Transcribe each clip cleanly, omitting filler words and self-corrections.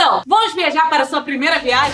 Então, vamos viajar para a sua primeira viagem?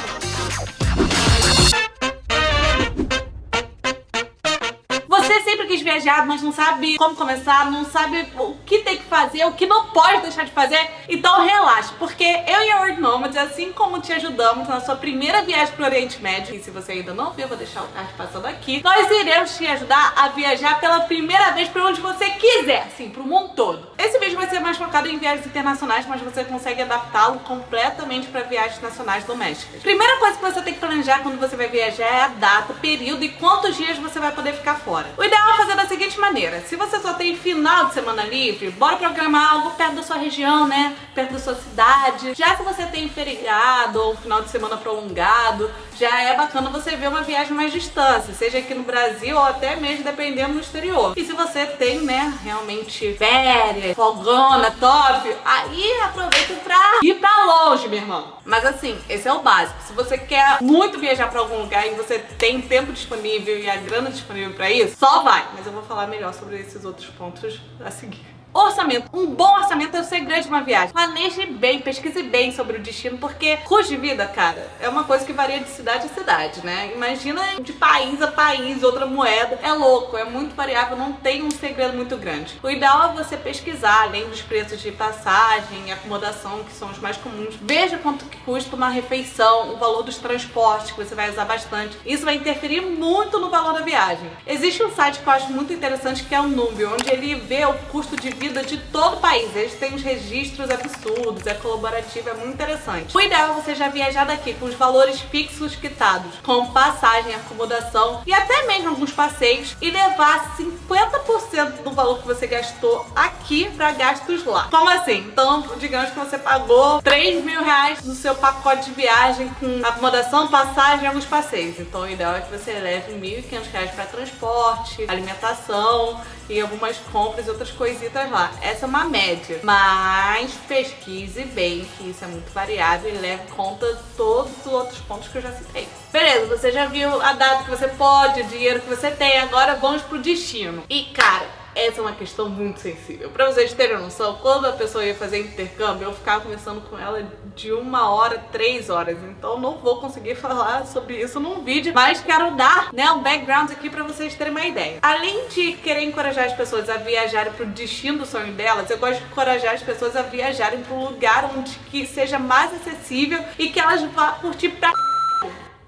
Você sempre quis viajar, mas não sabe como começar, não sabe o que tem que fazer, o que não pode deixar de fazer? Então relaxa, porque eu e a World Nomads, assim como te ajudamos na sua primeira viagem para o Oriente Médio, e se você ainda não viu, eu vou deixar o card passando aqui, nós iremos te ajudar a viajar pela primeira vez para onde você quiser, assim, para o mundo todo. Esse vídeo vai ser mais focado em viagens internacionais, mas você consegue adaptá-lo completamente para viagens nacionais domésticas. Primeira coisa que você tem que planejar quando você vai viajar é a data, período e quantos dias você vai poder ficar fora. O ideal é fazer da seguinte maneira: se você só tem final de semana livre, bora programar algo perto da sua região, né? Perto da sua cidade. Já se você tem feriado ou final de semana prolongado, já é bacana você ver uma viagem mais distância, seja aqui no Brasil ou até mesmo dependendo no exterior. E se você tem, né, realmente férias, folgona, top, aí aproveita pra ir pra longe, meu irmão. Mas assim, esse é o básico. Se você quer muito viajar pra algum lugar e você tem tempo disponível e a grana disponível pra isso, só vai. Mas eu vou falar melhor sobre esses outros pontos a seguir. Orçamento. Um bom orçamento é o segredo de uma viagem. Planeje bem, pesquise bem sobre o destino, porque custo de vida, cara, é uma coisa que varia de cidade a cidade, né? Imagina de país a país, outra moeda. É louco, é muito variável, não tem um segredo muito grande. O ideal é você pesquisar, além dos preços de passagem e acomodação, que são os mais comuns. Veja quanto que custa uma refeição, o valor dos transportes, que você vai usar bastante. Isso vai interferir muito no valor da viagem. Existe um site que eu acho muito interessante, que é o Numbeo, onde ele vê o custo de vida de todo o país. Eles têm uns registros absurdos, é colaborativo, é muito interessante. O ideal é você já viajar daqui com os valores fixos quitados, com passagem, acomodação e até mesmo alguns passeios, e levar 50% do valor que você gastou aqui para gastos lá. Como assim? Então, digamos que você pagou 3 mil reais no seu pacote de viagem com acomodação, passagem e alguns passeios. Então, o ideal é que você leve 1.500 reais para transporte, alimentação e algumas compras e outras coisitas lá. Essa é uma média, mas pesquise bem, que isso é muito variável, e leve em conta todos os outros pontos que eu já citei. Beleza, você já viu a data que você pode, o dinheiro que você tem, agora vamos pro destino. E cara, essa é uma questão muito sensível. Pra vocês terem noção, quando a pessoa ia fazer intercâmbio, eu ficava conversando com ela de 1 hora, 3 horas. Então não vou conseguir falar sobre isso num vídeo, mas quero dar, né, um background aqui pra vocês terem uma ideia. Além de querer encorajar as pessoas a viajarem pro destino do sonho delas, eu gosto de encorajar as pessoas a viajarem pro lugar onde que seja mais acessível e que elas vá curtir pra...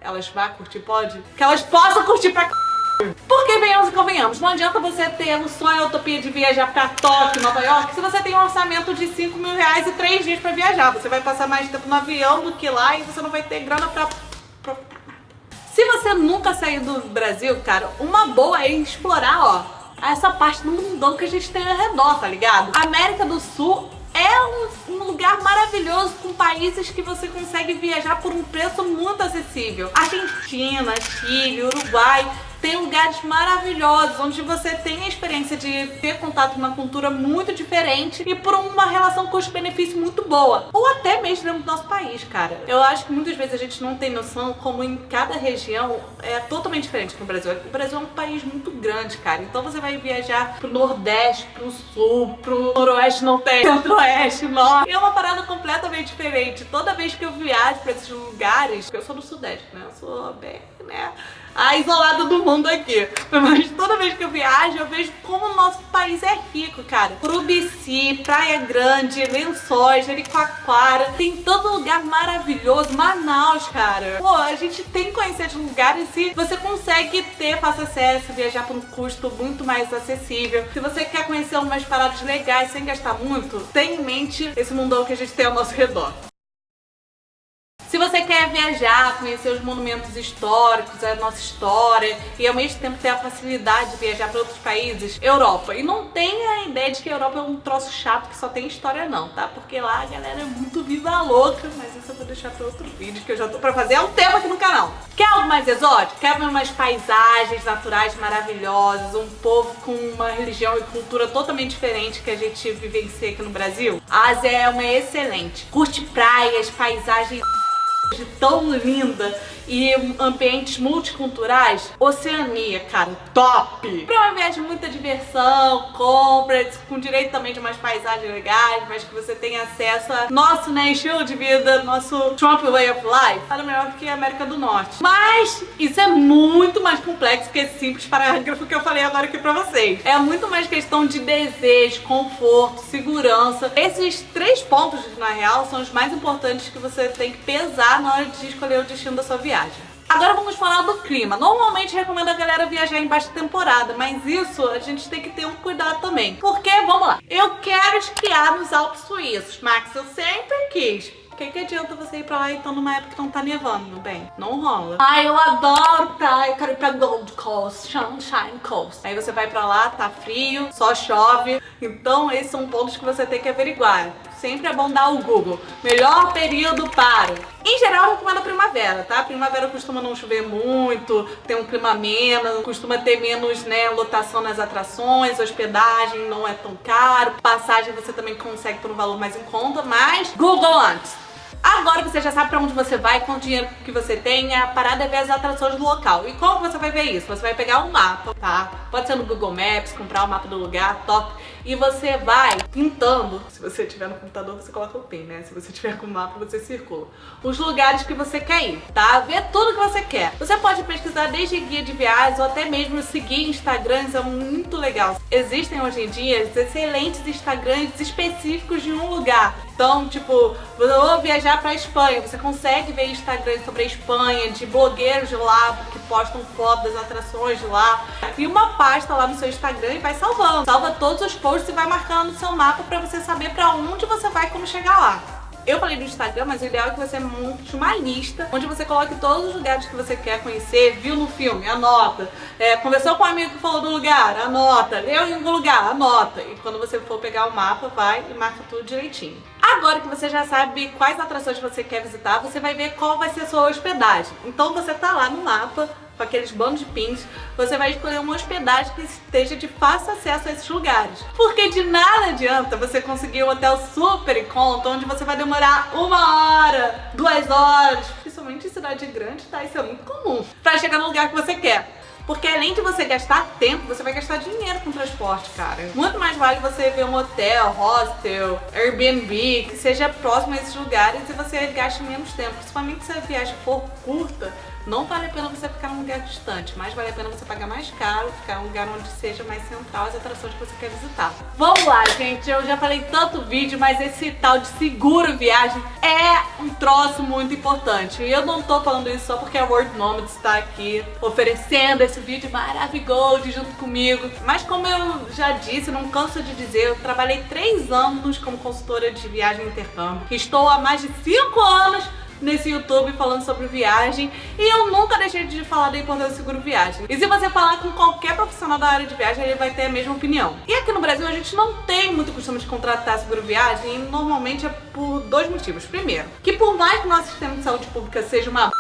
Elas vá curtir, pode? Que elas possam curtir pra... Porque venhamos e convenhamos, não adianta você ter um sonho, a utopia de viajar pra Tóquio, Nova York, se você tem um orçamento de 5 mil reais e 3 dias pra viajar. Você vai passar mais tempo no avião do que lá e você não vai ter grana pra... Se você nunca saiu do Brasil, cara, uma boa é explorar, ó, essa parte do mundão que a gente tem ao redor, tá ligado? A América do Sul é um lugar maravilhoso, com países que você consegue viajar por um preço muito acessível. Argentina, Chile, Uruguai... Tem lugares maravilhosos, onde você tem a experiência de ter contato com uma cultura muito diferente e por uma relação custo-benefício muito boa. Ou até mesmo dentro do nosso país, cara. Eu acho que muitas vezes a gente não tem noção como em cada região é totalmente diferente do Brasil. O Brasil é um país muito grande, cara. Então você vai viajar pro Nordeste, pro Sul, pro Noroeste não tem, Centro-Oeste, Norte. É uma parada completamente diferente. Toda vez que eu viajo pra esses lugares, porque eu sou do Sudeste, né? Eu sou bem, né, a isolada do mundo aqui. Mas toda vez que eu viajo, eu vejo como o nosso país é rico, cara. Urubici, Praia Grande, Lençóis, Jericoacoara, tem todo lugar maravilhoso. Manaus, cara. Pô, a gente tem que conhecer esses lugares e você consegue ter fácil acesso, viajar por um custo muito mais acessível. Se você quer conhecer umas paradas legais sem gastar muito, tenha em mente esse mundão que a gente tem ao nosso redor. Se você quer viajar, conhecer os monumentos históricos, a nossa história e ao mesmo tempo ter a facilidade de viajar para outros países, Europa. E não tenha a ideia de que a Europa é um troço chato que só tem história não, tá? Porque lá a galera é muito viva louca, mas isso eu vou deixar para outro vídeo que eu já tô pra fazer há um tempo aqui no canal. Quer algo mais exótico? Quer ver umas paisagens naturais maravilhosas, um povo com uma religião e cultura totalmente diferente que a gente vivencia aqui no Brasil? A Ásia é uma excelente. Curte praias, paisagens... de tão linda e ambientes multiculturais, Oceania, cara, top! Pra uma viagem de muita diversão, compras, com direito também de umas paisagens legais, mas que você tenha acesso a nosso, né, estilo de vida, nosso Trump Way of Life, nada melhor do que a América do Norte. Mas isso é muito mais complexo que esse simples parágrafo que eu falei agora aqui pra vocês. É muito mais questão de desejo, conforto, segurança. Esses 3 pontos, na real, são os mais importantes que você tem que pesar na hora de escolher o destino da sua viagem. Agora vamos falar do clima. Normalmente recomendo a galera viajar em baixa temporada, mas isso a gente tem que ter um cuidado também. Porque, vamos lá, eu quero esquiar nos Alpes Suíços, Max, eu sempre quis. Que adianta você ir pra lá então numa época que não tá nevando, meu bem? Não rola. Ai, eu adoro praia, eu quero ir pra Gold Coast, Sunshine Coast. Aí você vai pra lá, tá frio, só chove. Então esses são pontos que você tem que averiguar. Sempre é bom dar o Google. Melhor período para. Em geral, eu recomendo a primavera, tá? Primavera costuma não chover muito, tem um clima ameno, costuma ter menos, né, lotação nas atrações, hospedagem não é tão caro, passagem você também consegue por um valor mais em conta, mas Google antes. Agora você já sabe pra onde você vai, quanto dinheiro que você tem, a parada é ver as atrações do local. E como você vai ver isso? Você vai pegar um mapa, tá? Pode ser no Google Maps, comprar o mapa do lugar, top. E você vai pintando, se você tiver no computador você coloca o pin, né? Se você tiver com o mapa você circula. Os lugares que você quer ir, tá? Vê tudo que você quer. Você pode pesquisar desde guia de viagens ou até mesmo seguir Instagrams, é muito legal. Existem hoje em dia excelentes Instagrams específicos de um lugar. Então, tipo, eu vou viajar pra Espanha, você consegue ver Instagram sobre a Espanha, de blogueiros de lá, que postam fotos das atrações de lá. Cria uma pasta lá no seu Instagram e vai salvando. Salva todos os posts e vai marcando no seu mapa pra você saber pra onde você vai e como chegar lá. Eu falei do Instagram, mas o ideal é que você monte uma lista onde você coloque todos os lugares que você quer conhecer, viu no filme, anota. Conversou com um amigo que falou do lugar, anota. Leu em algum lugar, anota. E quando você for pegar o mapa, vai e marca tudo direitinho. Agora que você já sabe quais atrações você quer visitar, você vai ver qual vai ser a sua hospedagem. Então você tá lá no mapa, com aqueles bandos de pins, você vai escolher uma hospedagem que esteja de fácil acesso a esses lugares. Porque de nada adianta você conseguir um hotel super em conta, onde você vai demorar 1 hora, 2 horas, principalmente em cidade grande, tá? Isso é muito comum, pra chegar no lugar que você quer. Porque além de você gastar tempo, você vai gastar dinheiro com transporte, cara. Muito mais vale você ver um hotel, hostel, Airbnb, que seja próximo a esses lugares e você gaste menos tempo. Principalmente se a viagem for curta, não vale a pena você ficar num lugar distante, mas vale a pena você pagar mais caro, ficar em um lugar onde seja mais central as atrações que você quer visitar. Vamos lá, gente, eu já falei tanto vídeo, mas esse tal de seguro viagem é um troço muito importante. E eu não tô falando isso só porque a World Nomads está aqui oferecendo esse vídeo maravilhoso junto comigo. Mas como eu já disse, não canso de dizer, eu trabalhei 3 anos como consultora de viagem e intercâmbio. Estou há mais de 5 anos nesse YouTube falando sobre viagem e eu nunca deixei de falar da importância do seguro viagem. E se você falar com qualquer profissional da área de viagem, ele vai ter a mesma opinião. E aqui no Brasil a gente não tem muito costume de contratar seguro viagem e normalmente é por 2 motivos. Primeiro, que por mais que o nosso sistema de saúde pública seja uma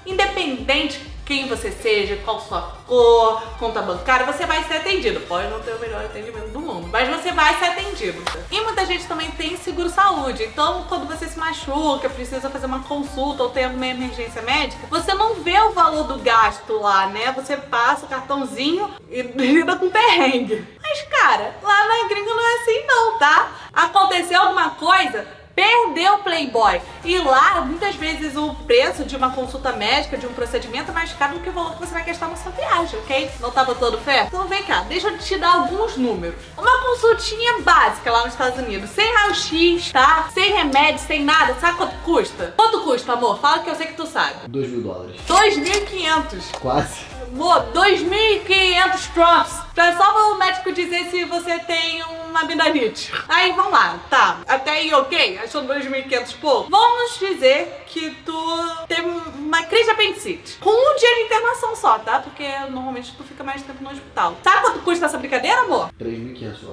independente quem você seja, qual sua cor, conta bancária, você vai ser atendido. Pode não ter o melhor atendimento do mundo, mas você vai ser atendido. E muita gente também tem seguro saúde, então quando você se machuca, precisa fazer uma consulta ou tem alguma emergência médica, você não vê o valor do gasto lá, né? Você passa o cartãozinho e lida com perrengue. Mas cara, lá na gringa não é assim não, tá? Aconteceu alguma coisa, perdeu o Playboy. E lá, muitas vezes, o preço de uma consulta médica, de um procedimento, é mais caro do que o valor que você vai gastar na sua viagem, ok? Não tá botando fé? Então vem cá, deixa eu te dar alguns números. Uma consultinha básica lá nos Estados Unidos, sem raio-x, tá? Sem remédio, sem nada. Sabe quanto custa? Quanto custa, amor? Fala que eu sei que tu sabe. $2.000. 2.500. Quase. Amor, 2.500 Trumps. Pra só o médico dizer se você tem uma amidalite. Aí, vamos lá, tá. Até aí, ok? Achou 2.500 pouco? Vamos dizer que tu teve uma crise de apendicite. Com 1 dia de internação só, tá? Porque normalmente tu fica mais tempo no hospital. Sabe quanto custa essa brincadeira, amor? $3.500.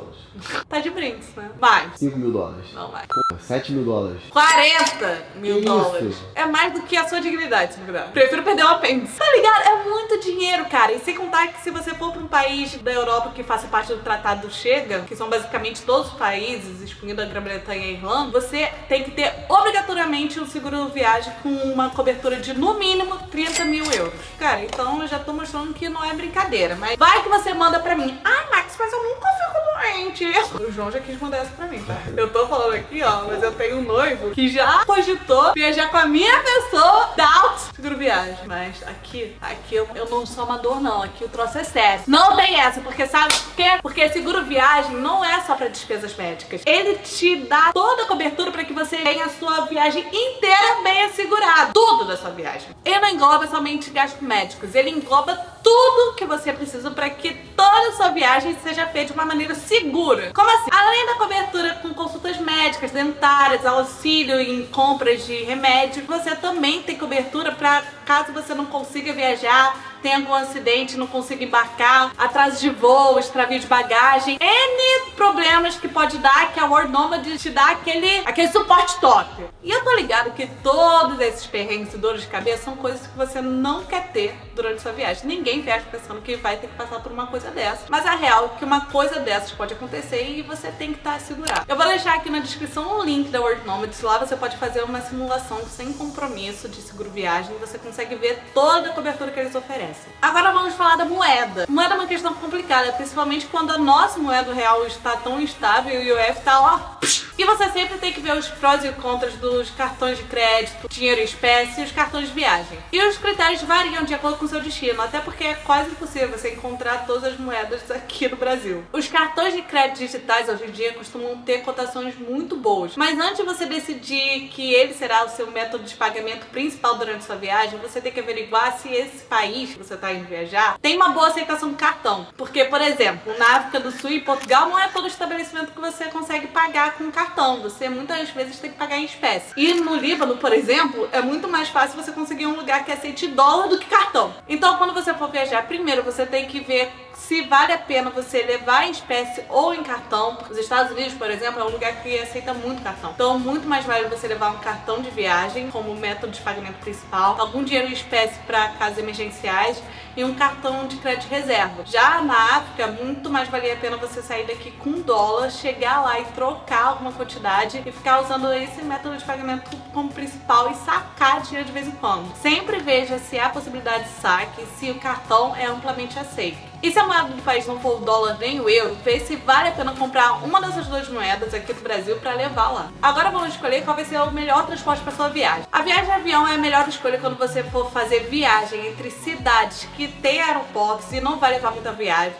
Tá de brinks, né? Vai. $5.000. Não vai. Porra, 7 mil dólares. 40 mil Isso. dólares. É mais do que a sua dignidade, se duvidar. Prefiro perder um apêndice. Tá ligado? É muito dinheiro, cara. E sem contar que se você for pra um país da Europa que faça parte do Tratado Chega, que são basicamente todos os países, excluindo a Grã-Bretanha e a Irlanda, você tem que ter obrigatoriamente um seguro viagem com uma cobertura de no mínimo 30 mil euros. Cara, então eu já tô mostrando que não é brincadeira. Mas vai que você manda pra mim. Ai, Max, mas eu nunca fico doente. O João já quis mandar essa pra mim, tá? Eu tô falando aqui, ó, mas eu tenho um noivo que já cogitou viajar com a minha pessoa da seguro viagem. Mas aqui eu não sou amador, não. Aqui o troço é sério. Não tem essa, porque sabe por quê? Porque seguro viagem não é só pra despesas médicas. Ele te dá toda a cobertura pra que você tenha a sua viagem inteira bem assegurada. Tudo da sua viagem. Ele não engloba somente gastos médicos. Ele engloba tudo que você precisa pra que toda a sua viagem seja feita de uma maneira segura. Como assim? Além da cobertura com consultas médicas, dentárias, auxílio em compras de remédios, você também tem cobertura pra caso você não consiga viajar, tenha algum acidente, não consiga embarcar, atraso de voo, extravio de bagagem, N problemas que pode dar, que a World Nomad te dá aquele suporte top. E eu tô ligado que todos esses perrengues e dores de cabeça são coisas que você não quer ter durante sua viagem. Ninguém viaja pensando que vai ter que passar por uma coisa dessa. Mas a real é que uma coisa dessas pode acontecer e você tem que estar assegurado. Eu vou deixar aqui na descrição o link da World Nomad. Lá você pode fazer uma simulação sem compromisso de seguro viagem. Você consegue ver toda a cobertura que eles oferecem. Agora vamos falar da moeda. Moeda é uma questão complicada, principalmente quando a nossa moeda real está tão instável e o UF tá ó. E você sempre tem que ver os prós e contras dos cartões de crédito, dinheiro em espécie e os cartões de viagem. E os critérios variam de acordo com o seu destino, até porque é quase impossível você encontrar todas as moedas aqui no Brasil. Os cartões de crédito digitais hoje em dia costumam ter cotações muito boas, mas antes de você decidir que ele será o seu método de pagamento principal durante sua viagem, você tem que averiguar se esse país que você está indo viajar tem uma boa aceitação do cartão. Porque, por exemplo, na África do Sul e Portugal não é todo estabelecimento que você consegue pagar com cartão. Você muitas vezes tem que pagar em espécie. E no Líbano, por exemplo, é muito mais fácil você conseguir um lugar que aceite dólar do que cartão. Então, quando você for viajar, primeiro você tem que ver se vale a pena você levar em espécie ou em cartão. Os Estados Unidos, por exemplo, é um lugar que aceita muito cartão. Então, muito mais vale você levar um cartão de viagem como método de pagamento principal, algum dinheiro em espécie para casos emergenciais e um cartão de crédito reserva. Já na África, muito mais valia a pena você sair daqui com dólar, chegar lá e trocar alguma quantidade e ficar usando esse método de pagamento como principal e sacar dinheiro de vez em quando. Sempre veja se há possibilidade de saque e se o cartão é amplamente aceito. E se a moeda do país não for o dólar nem o euro, vê se vale a pena comprar uma dessas duas moedas aqui do Brasil para levar lá. Agora vamos escolher qual vai ser o melhor transporte para sua viagem. A viagem de avião é a melhor escolha quando você for fazer viagem entre cidades que têm aeroportos e não vai levar muita viagem.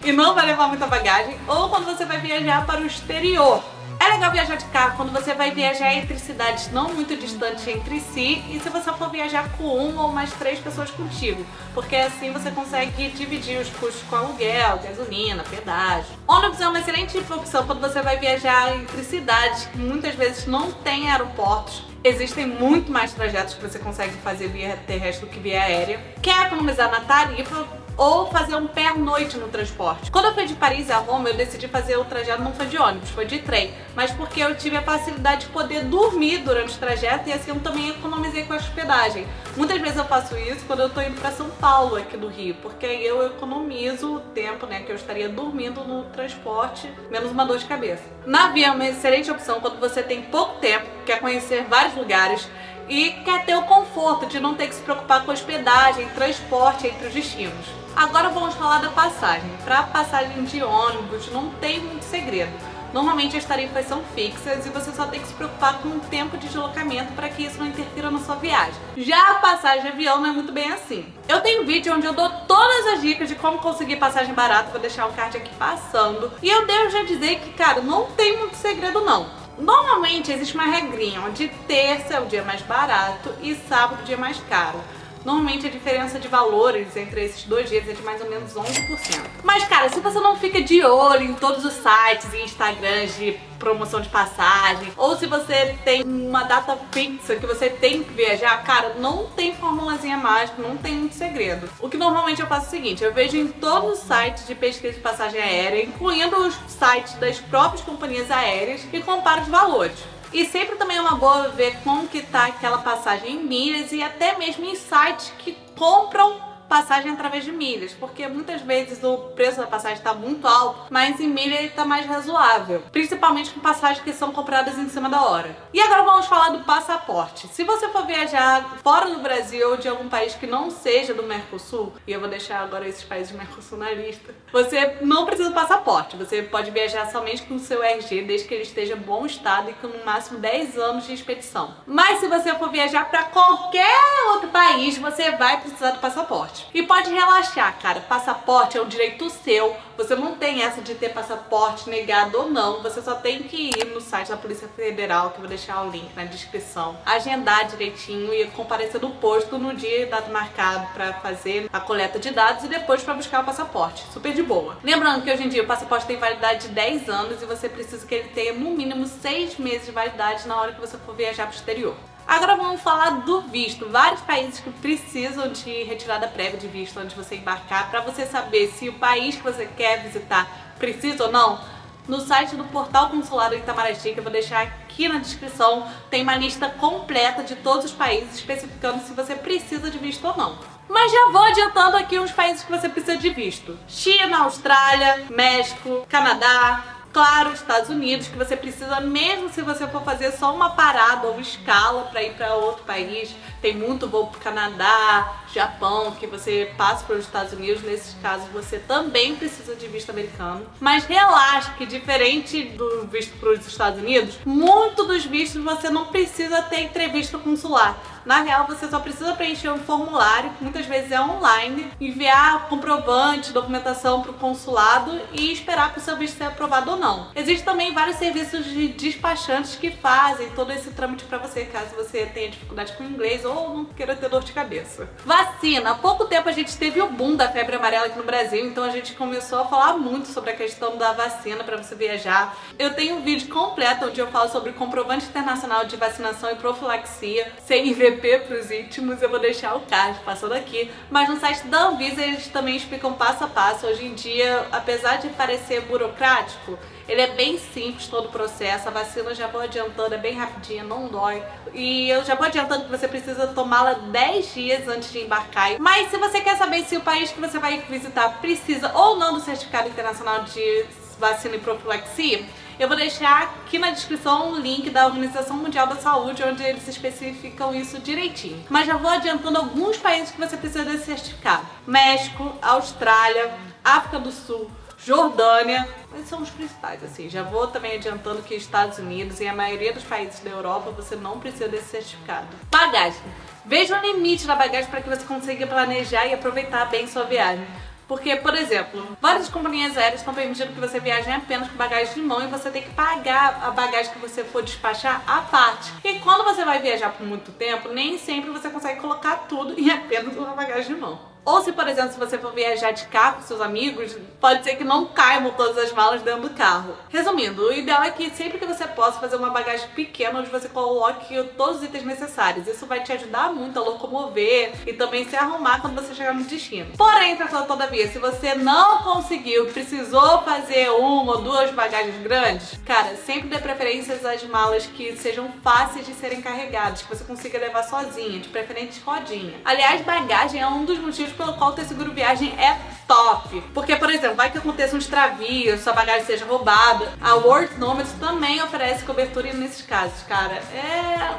E não vai levar muita bagagem. Ou quando você vai viajar para o exterior. É legal viajar de carro quando você vai viajar entre cidades não muito distantes entre si e se você for viajar com uma ou mais 3 pessoas contigo, porque assim você consegue dividir os custos com aluguel, gasolina, pedágio. Ônibus é uma excelente opção quando você vai viajar entre cidades que muitas vezes não têm aeroportos. Existem muito mais trajetos que você consegue fazer via terrestre do que via aérea. Quer economizar na tarifa? Ou fazer um pernoite no transporte. Quando eu fui de Paris a Roma, eu decidi fazer o trajeto não foi de ônibus, foi de trem. Mas porque eu tive a facilidade de poder dormir durante o trajeto e assim eu também economizei com a hospedagem. Muitas vezes eu faço isso quando eu tô indo pra São Paulo, aqui do Rio, porque aí eu economizo o tempo, né, que eu estaria dormindo no transporte, menos uma dor de cabeça. Navio é uma excelente opção quando você tem pouco tempo, quer conhecer vários lugares e quer ter o conforto de não ter que se preocupar com hospedagem, transporte entre os destinos. Agora vamos falar da passagem. Para passagem de ônibus não tem muito segredo. Normalmente as tarifas são fixas e você só tem que se preocupar com o tempo de deslocamento para que isso não interfira na sua viagem. Já a passagem de avião não é muito bem assim. Eu tenho um vídeo onde eu dou todas as dicas de como conseguir passagem barata, vou deixar o card aqui passando. E eu devo já dizer que, cara, não tem muito segredo não. Normalmente existe uma regrinha onde terça é o dia mais barato e sábado o dia mais caro. Normalmente a diferença de valores entre esses 2 dias é de mais ou menos 11%. Mas, cara, se você não fica de olho em todos os sites e Instagrams de promoção de passagem, ou se você tem uma data fixa que você tem que viajar, cara, não tem formulazinha mágica, não tem muito segredo. O que normalmente eu faço é o seguinte, eu vejo em todos os sites de pesquisa de passagem aérea, incluindo os sites das próprias companhias aéreas, e comparo os valores. E sempre também é uma boa ver como que tá aquela passagem em milhas e até mesmo em sites que compram passagem através de milhas, porque muitas vezes o preço da passagem está muito alto, mas em milha ele está mais razoável, principalmente com passagens que são compradas em cima da hora. E agora vamos falar do passaporte. Se você for viajar fora do Brasil ou de algum país que não seja do Mercosul, e eu vou deixar agora esses países do Mercosul na lista, você não precisa do passaporte, você pode viajar somente com o seu RG, desde que ele esteja em bom estado e com no máximo 10 anos de expedição. Mas se você for viajar para qualquer outro país, você vai precisar do passaporte. E pode relaxar, cara, passaporte é um direito seu, você não tem essa de ter passaporte negado ou não, você só tem que ir no site da Polícia Federal, que eu vou deixar o link na descrição, agendar direitinho e comparecer no posto no dia e data marcado pra fazer a coleta de dados e depois pra buscar o passaporte, super de boa. Lembrando que hoje em dia o passaporte tem validade de 10 anos e você precisa que ele tenha no mínimo 6 meses de validade na hora que você for viajar pro exterior. Agora vamos falar do visto. Vários países que precisam de retirada prévia de visto antes de você embarcar, para você saber se o país que você quer visitar precisa ou não. No site do Portal Consulado de Itamaraty, que eu vou deixar aqui na descrição, tem uma lista completa de todos os países, especificando se você precisa de visto ou não. Mas já vou adiantando aqui uns países que você precisa de visto: China, Austrália, México, Canadá, claro, Estados Unidos, que você precisa mesmo se você for fazer só uma parada ou escala para ir para outro país. Tem muito voo para o Canadá, Japão, que você passa para os Estados Unidos. Nesses casos você também precisa de visto americano. Mas relaxa que, diferente do visto para os Estados Unidos, muito dos vistos você não precisa ter entrevista consular. Na real, você só precisa preencher um formulário, que muitas vezes é online, enviar comprovante, documentação para o consulado e esperar para o seu visto ser aprovado ou não. Existem também vários serviços de despachantes que fazem todo esse trâmite para você, caso você tenha dificuldade com inglês ou não queira ter dor de cabeça. Vacina. Há pouco tempo a gente teve o boom da febre amarela aqui no Brasil, então a gente começou a falar muito sobre a questão da vacina para você viajar. Eu tenho um vídeo completo onde eu falo sobre comprovante internacional de vacinação e profilaxia, CIVP para os íntimos. Eu vou deixar o card passando aqui, mas no site da Anvisa eles também explicam passo a passo. Hoje em dia, apesar de parecer burocrático, ele é bem simples todo o processo. A vacina, já vou adiantando, é bem rapidinha, não dói. E eu já vou adiantando que você precisa tomá-la 10 dias antes de embarcar. Mas se você quer saber se o país que você vai visitar precisa ou não do certificado internacional de vacina e profilaxia, eu vou deixar aqui na descrição o link da Organização Mundial da Saúde, onde eles especificam isso direitinho. Mas já vou adiantando alguns países que você precisa desse certificado: México, Austrália, África do Sul, Jordânia. Esses são os principais, assim. Já vou também adiantando que Estados Unidos e a maioria dos países da Europa você não precisa desse certificado. Bagagem. Veja o limite da bagagem para que você consiga planejar e aproveitar bem sua viagem. Porque, por exemplo, várias companhias aéreas estão permitindo que você viaje apenas com bagagem de mão e você tem que pagar a bagagem que você for despachar à parte. E quando você vai viajar por muito tempo, nem sempre você consegue colocar tudo em apenas uma bagagem de mão. Ou se, por exemplo, se você for viajar de carro com seus amigos, pode ser que não caibam todas as malas dentro do carro. Resumindo, o ideal é que sempre que você possa fazer uma bagagem pequena onde você coloque todos os itens necessários. Isso vai te ajudar muito a locomover e também se arrumar quando você chegar no destino. Porém, todavia, se você não conseguiu, precisou fazer uma ou duas bagagens grandes, cara, sempre dê preferência às malas que sejam fáceis de serem carregadas, que você consiga levar sozinha, de preferência rodinha. Aliás, bagagem é um dos motivos pelo qual ter seguro viagem é top. Porque, por exemplo, vai que aconteça um extravio, sua bagagem seja roubada. A World Nomads também oferece cobertura nesses casos, cara.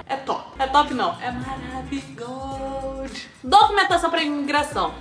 É top. É top não, é maravilhoso. Documentação para imigração.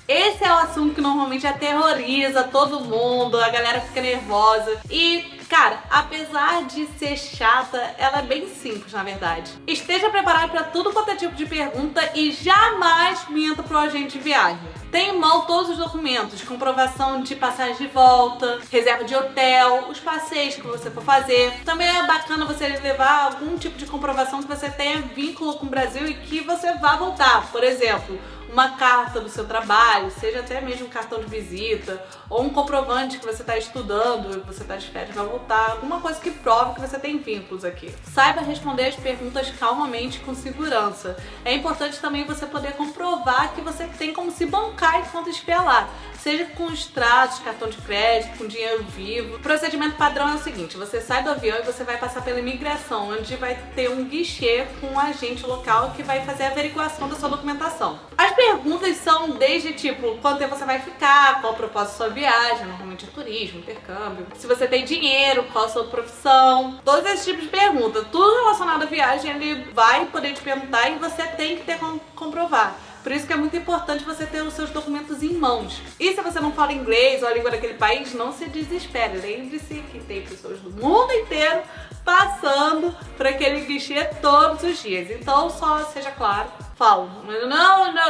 Esse é o assunto que normalmente aterroriza todo mundo, a galera fica nervosa. E Cara, apesar de ser chata, ela é bem simples, na verdade. Esteja preparado para tudo quanto é tipo de pergunta e jamais minta pro agente de viagem. Tenha em mão todos os documentos, comprovação de passagem de volta, reserva de hotel, os passeios que você for fazer. Também é bacana você levar algum tipo de comprovação que você tenha vínculo com o Brasil e que você vá voltar. Por exemplo, uma carta do seu trabalho, seja até mesmo um cartão de visita, ou um comprovante que você está estudando, você está de férias, vai voltar, alguma coisa que prove que você tem vínculos aqui. Saiba responder as perguntas calmamente, com segurança. É importante também você poder comprovar que você tem como se bancar enquanto estiver lá, seja com extratos, cartão de crédito, com dinheiro vivo. O procedimento padrão é o seguinte: você sai do avião e você vai passar pela imigração, onde vai ter um guichê com um agente local que vai fazer a averiguação da sua documentação. As perguntas são desde tipo, quanto tempo você vai ficar, qual o propósito da sua viagem, normalmente é turismo, intercâmbio, se você tem dinheiro, qual a sua profissão, todos esses tipos de perguntas, tudo relacionado à viagem ele vai poder te perguntar e você tem que ter como comprovar. Por isso que é muito importante você ter os seus documentos em mãos. E se você não fala inglês ou a língua daquele país, não se desespere. Lembre-se que tem pessoas do mundo inteiro passando por aquele guichê todos os dias. Então só seja claro. Falo.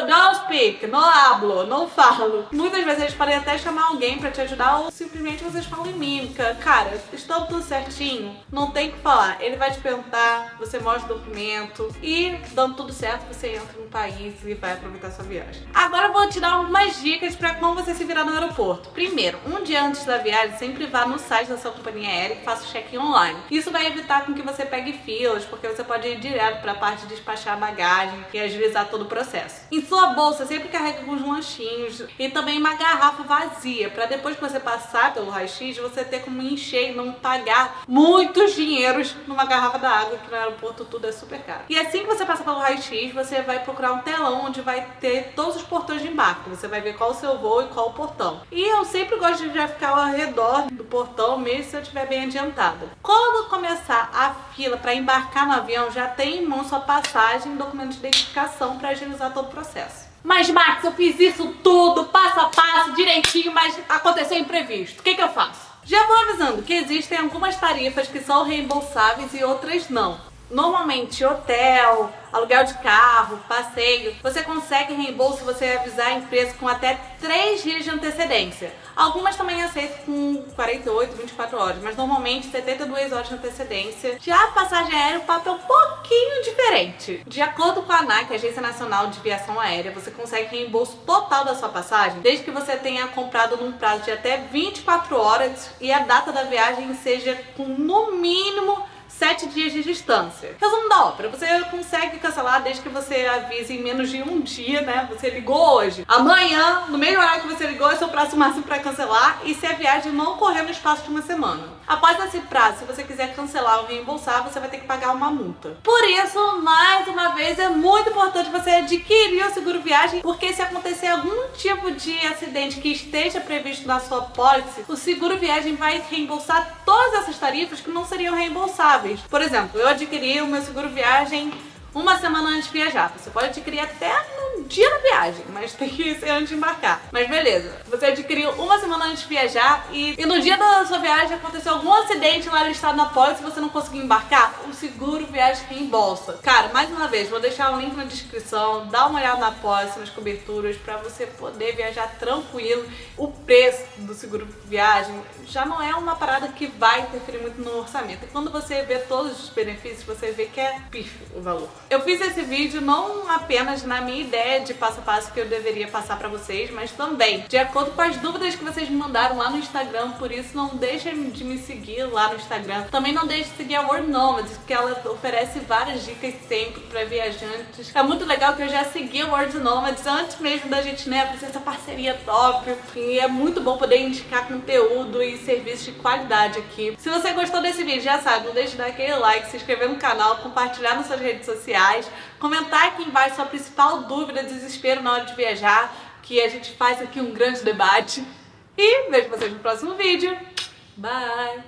Não speak, não hablo, não falo. Muitas vezes eles podem até chamar alguém pra te ajudar ou simplesmente vocês falam em mímica. Cara, estando tudo certinho, não tem o que falar. Ele vai te perguntar, você mostra o documento e dando tudo certo, você entra no país e vai aproveitar sua viagem. Agora eu vou te dar algumas dicas pra como você se virar no aeroporto. Primeiro, um dia antes da viagem, sempre vá no site da sua companhia aérea e faça o check-in online. Isso vai evitar com que você pegue filas, porque você pode ir direto pra parte de despachar a bagagem e agilizar todo o processo. Em sua bolsa, sempre carregue alguns lanchinhos e também uma garrafa vazia, para depois que você passar pelo raio-x, você ter como encher e não pagar muitos dinheiros numa garrafa da água, que no aeroporto tudo é super caro. E assim que você passar pelo raio-x, você vai procurar um telão onde vai ter todos os portões de embarque. Você vai ver qual o seu voo e qual o portão. E eu sempre gosto de já ficar ao redor do portão, mesmo se eu estiver bem adiantada. Quando começar a fila para embarcar no avião, já tem em mão sua passagem e documento de identificação para agilizar todo o processo. Mas Max, eu fiz isso tudo, passo a passo, direitinho, mas aconteceu imprevisto. O que eu faço? Já vou avisando que existem algumas tarifas que são reembolsáveis e outras não. Normalmente hotel, aluguel de carro, passeio, você consegue reembolso se você avisar a empresa com até 3 dias de antecedência. Algumas também aceitam com 48, 24 horas, mas normalmente 72 horas de antecedência. Já a passagem aérea, o papo é um pouquinho diferente. De acordo com a ANAC, Agência Nacional de Aviação Aérea, você consegue reembolso total da sua passagem, desde que você tenha comprado num prazo de até 24 horas e a data da viagem seja com no mínimo 7 dias de distância. Resumo da ópera: você consegue cancelar desde que você avise em menos de um dia, né? Você ligou hoje. Amanhã, no mesmo horário que você ligou, é seu prazo máximo para cancelar, e se a viagem não ocorrer no espaço de uma semana. Após esse prazo, se você quiser cancelar ou reembolsar, você vai ter que pagar uma multa. Por isso, mais uma vez, é muito importante você adquirir o seguro viagem, porque se acontecer algum tipo de acidente que esteja previsto na sua pólice, o seguro viagem vai reembolsar todas essas tarifas que não seriam reembolsáveis. Por exemplo, eu adquiri o meu seguro viagem uma semana antes de viajar. Você pode adquirir até no dia da viagem, mas tem que ser antes de embarcar. Mas beleza, você adquiriu uma semana antes de viajar e no dia da sua viagem aconteceu algum acidente lá listado na pólice e você não conseguiu embarcar, o seguro viagem reembolsa. Cara, mais uma vez, vou deixar o link na descrição, dá uma olhada na pólice, nas coberturas, pra você poder viajar tranquilo. O preço do seguro viagem já não é uma parada que vai interferir muito no orçamento. E quando você vê todos os benefícios, você vê que é pífio o valor. Eu fiz esse vídeo não apenas na minha ideia de passo a passo que eu deveria passar pra vocês, mas também de acordo com as dúvidas que vocês me mandaram lá no Instagram. Por isso, não deixem de me seguir lá no Instagram. Também não deixe de seguir a World Nomads, porque ela oferece várias dicas sempre pra viajantes. É muito legal que eu já segui a World Nomads antes mesmo da gente, né, fazer essa parceria top. E é muito bom poder indicar conteúdo e serviços de qualidade aqui. Se você gostou desse vídeo, já sabe, não deixe de dar aquele like, se inscrever no canal, compartilhar nas suas redes sociais, comentar aqui embaixo sua principal dúvida, desespero na hora de viajar, que a gente faz aqui um grande debate. E vejo vocês no próximo vídeo. Bye!